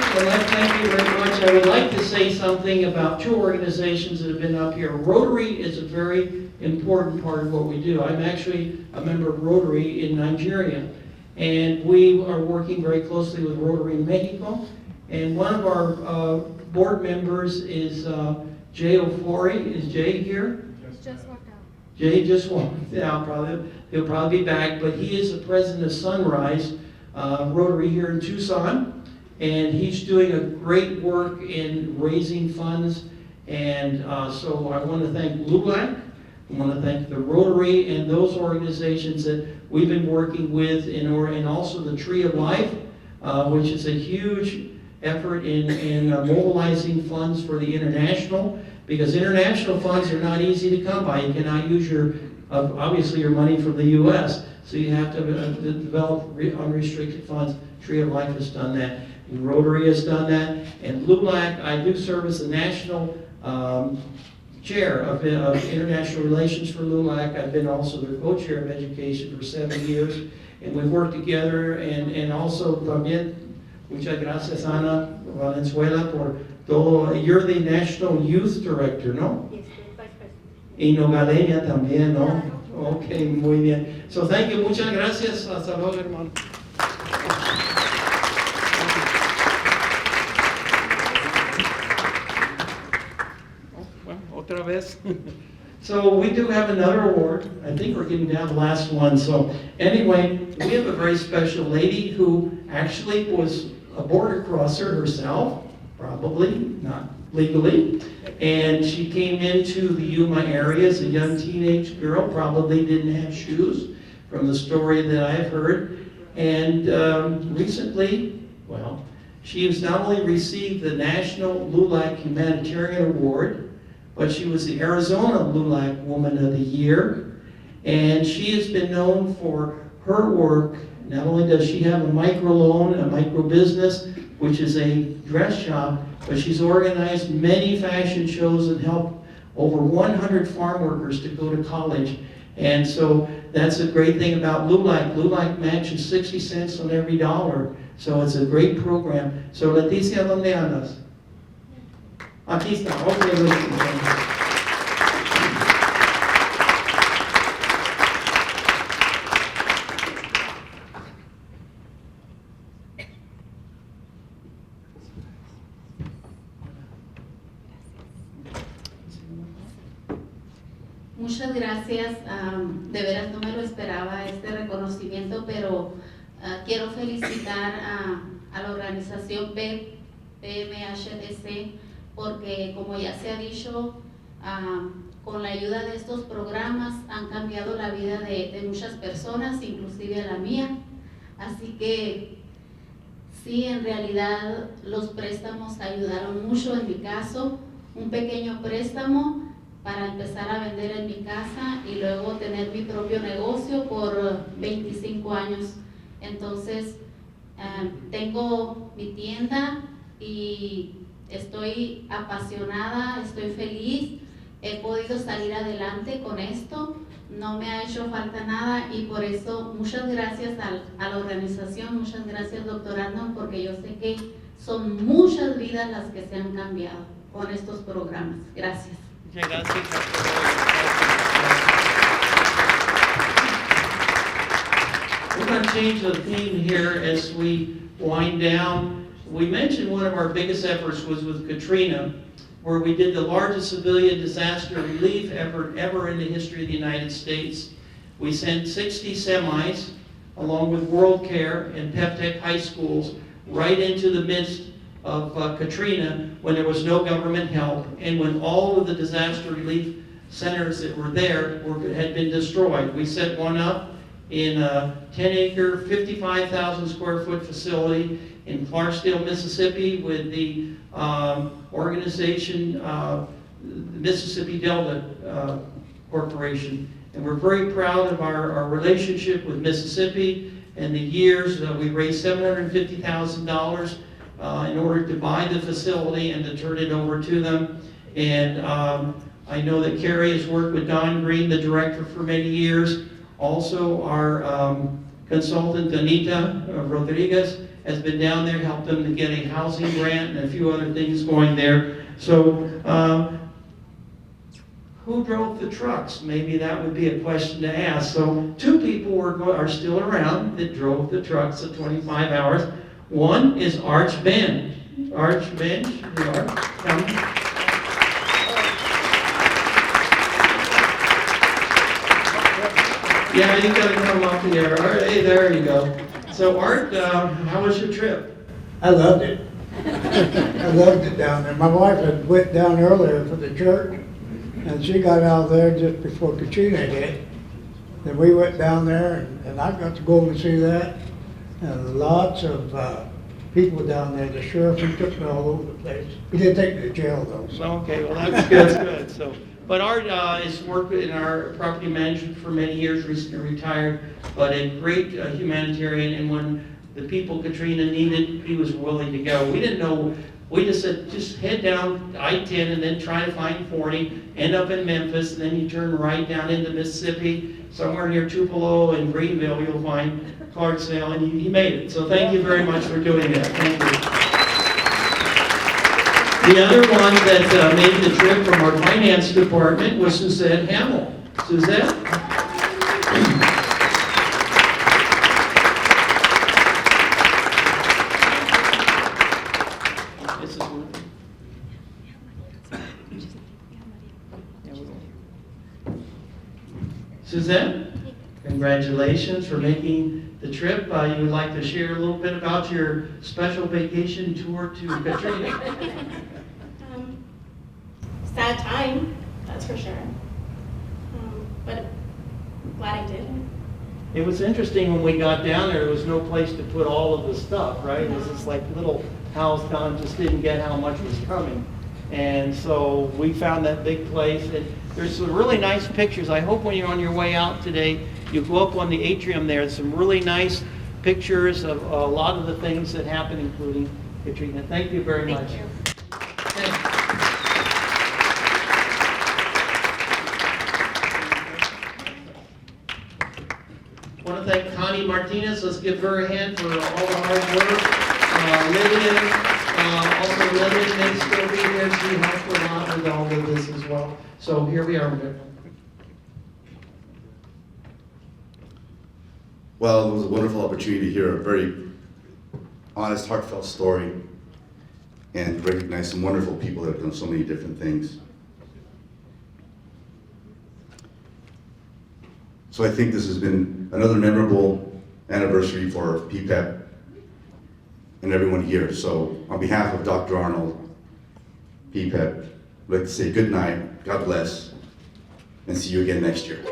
S5: you very much. I would like to say something about two organizations that have been up here. Rotary is a very important part of what we do. I'm actually a member of Rotary in Nigeria, and we are working very closely with Rotary in Mexico. And one of our board members is Jay Ofori. Is Jay here?
S7: Just walked out.
S5: Jay just walked out. He'll probably be back, but he is the president of Sunrise Rotary here in Tucson. And he's doing a great work in raising funds. And so I want to thank LULAC, I want to thank the Rotary and those organizations that we've been working with, and also the Tree of Life, which is a huge effort in mobilizing funds for the international, because international funds are not easy to come by. You cannot use obviously your money from the U.S., so you have to develop unrestricted funds. Tree of Life has done that. Rotary has done that, and LULAC, I do serve as the national chair of international relations for LULAC. I've been also their co-chair of education for 7 years, and we've worked together, and also también, muchas gracias Ana Valenzuela por todo. You're the national youth director, ¿no?
S8: Yes, vice president.
S5: Y Nogaleña también, ¿no? Okay, muy bien. So thank you, muchas gracias. Hasta luego, hermano. Otra vez. So we do have another award. I think we're getting down to the last one. So anyway, we have a very special lady who actually was a border crosser herself, probably, not legally. And she came into the Yuma area as a young teenage girl, probably didn't have shoes, from the story that I've heard. And recently, well, she has not only received the National LULAC Humanitarian Award, but she was the Arizona LULAC Woman of the Year. And she has been known for her work. Not only does she have a microloan, a microbusiness, which is a dress shop, but she's organized many fashion shows and helped over 100 farm workers to go to college. And so that's a great thing about LULAC. LULAC matches 60 cents on every dollar. So it's a great program. So Leticia, ¿dónde andas? Aquí está. Okay, listen.
S15: Muchas gracias, de veras no me lo esperaba este reconocimiento, pero quiero felicitar a la organización PMHDC porque, como ya se ha dicho, con la ayuda de estos programas han cambiado la vida de muchas personas, inclusive la mía. Así que sí, en realidad los préstamos ayudaron mucho. En mi caso, un pequeño préstamo para empezar a vender en mi casa y luego tener mi propio negocio por 25 años. Entonces, tengo mi tienda y estoy apasionada, estoy feliz, he podido salir adelante con esto, no me ha hecho falta nada y por eso muchas gracias a la organización, muchas gracias doctor Arnold, porque yo sé que son muchas vidas las que se han cambiado con estos programas. Gracias.
S5: We're going to change the theme here as we wind down. We mentioned one of our biggest efforts was with Katrina, where we did the largest civilian disaster relief effort ever in the history of the United States. We sent 60 semis, along with World Care and PEPTEC high schools, right into the midst of Katrina when there was no government help and when all of the disaster relief centers that were there had been destroyed. We set one up in a 10-acre, 55,000 square foot facility in Clarksdale, Mississippi with the organization Mississippi Delta Corporation. And we're very proud of our relationship with Mississippi and the years. We raised $750,000 in order to buy the facility and to turn it over to them. And I know that Carrie has worked with Don Green, the director, for many years. Also, our consultant, Anita Rodriguez, has been down there, helped them to get a housing grant and a few other things going there. So, who drove the trucks? Maybe that would be a question to ask. So, two people are still around that drove the trucks at 25 hours. One is Arch Ben. Arch Ben, you are. Come. Yeah, you gotta come up here. All right, hey, there you go. So Art, how was your trip?
S16: I loved it. I loved it down there. My wife had went down earlier for the church, and she got out there just before Katrina hit. Then we went down there, and I got to go and see that. And lots of people down there. The sheriff, he took me all over the place. He didn't take me to jail though. So.
S5: Okay, well that's good. That's good. So, but Art has worked in our property management for many years. Recently retired, but a great humanitarian. And when the people Katrina needed, he was willing to go. We didn't know. We just said, just head down I-10 and then try to find 40, end up in Memphis, and then you turn right down into Mississippi, somewhere near Tupelo and Greenville, you'll find Clarksdale, and he made it. So thank you very much for doing that. Thank you. The other one that made the trip from our finance department was Suzette Hamill. Suzette? Suzette, congratulations for making the trip. You would like to share a little bit about your special vacation tour to Katrina?
S17: Sad time, that's for sure. But glad I did.
S5: It was interesting when we got down there was no place to put all of the stuff, right? It was this like little house. Don just didn't get how much was coming. And so we found that big place, and there's some really nice pictures. I hope when you're on your way out today, you go up on the atrium there. There's some really nice pictures of a lot of the things that happened, including Katrina. Thank you very much.
S17: Thank you.
S5: I want to thank Connie Martinez. Let's give her a hand for all the hard work. Lillian may still be here. She helped a lot with all of this as well. So here we are.
S4: Well, it was a wonderful opportunity to hear a very honest, heartfelt story and recognize some wonderful people that have done so many different things. So I think this has been another memorable anniversary for PPEP and everyone here. So on behalf of Dr. Arnold, PPEP, I'd like to say good night, God bless, and see you again next year.